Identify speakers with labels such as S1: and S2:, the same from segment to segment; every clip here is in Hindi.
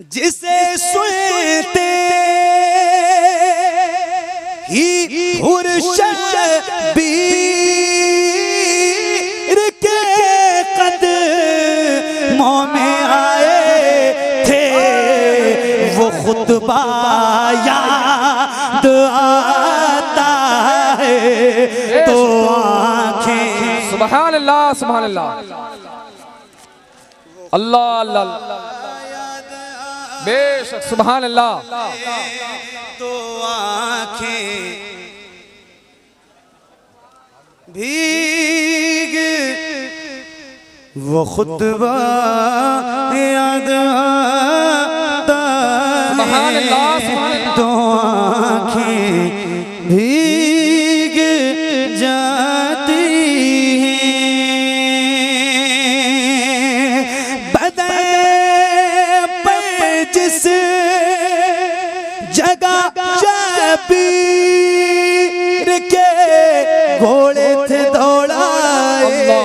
S1: जिसे सुनते ही शबीर के कदमों में आए थे, वो खुतबा याद आता है तो आंखें।
S2: सुभान अल्लाह, सुभान अल्लाह, अल्लाह अल्लाह, बेशक सुभान अल्लाह।
S1: तो आंखें भीग वो खुतबा याद आता है तो आंखें भीग जाती हैं। बदन पर जिस जगह शबीर के घोड़े थे दौड़ाए,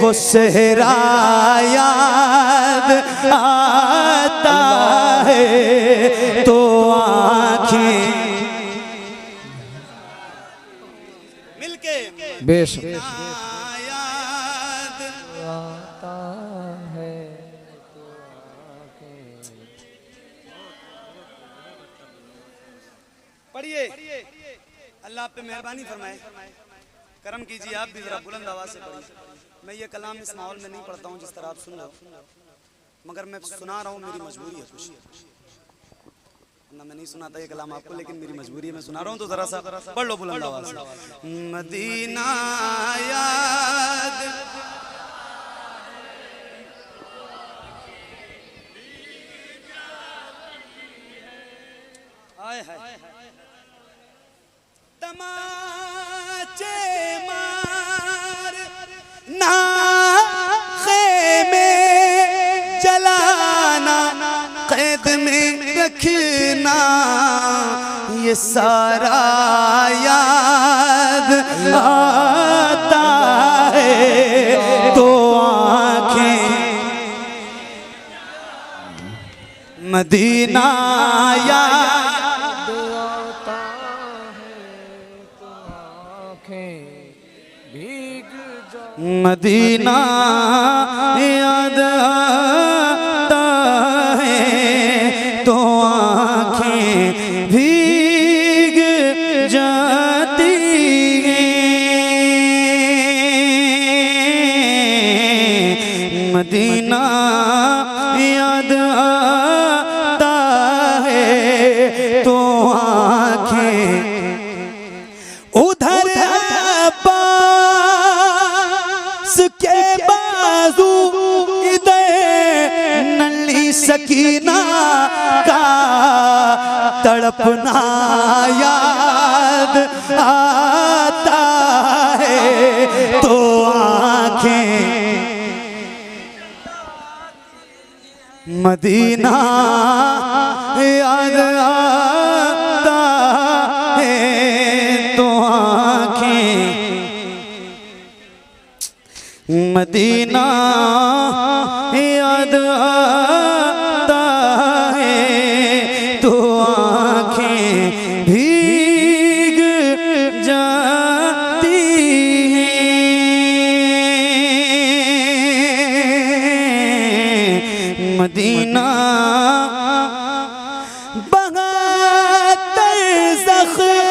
S1: वो सहरा याद आता है तो आंखें मिलके
S2: बेशक
S1: याद
S2: आता है।
S1: पढ़िए, अल्लाह आप पे मेहरबानी फरमाए, करम कीजिए, आप भी जरा बुलंद आवाज से पढ़िए। मैं ये कलाम इस माहौल में नहीं पढ़ता हूँ जिस तरह आप सुन रहे हो, मगर मैं सुना रहा हूँ, मेरी मजबूरी है कुछ, ना मैं नहीं सुनाता ये कलाम आपको, लेकिन मेरी मजबूरी है, मैं सुना रहा हूँ तो जरा सा पढ़ लो बुलंद आवाज से। मदीना याद तमाचे मार ना ख़ैमे जलाना, कैद में रखना, ये सारा याद आता है तो आंखें मदीना याद
S2: आता है तो आंखें भीग जाती।
S1: मदीना याद आता है तो आंखें भीग जाती हैं। मदीना याद आता है तो आंखें उधर अब्बास के बाजू, इधर नन्ही सकीना का तड़पना याद आता है तो आंखें मदीना याद आता है तो आंखें मदीना याद आता है तो आंखें भीग जाती हैं। मदीना बहातर ज़ख्म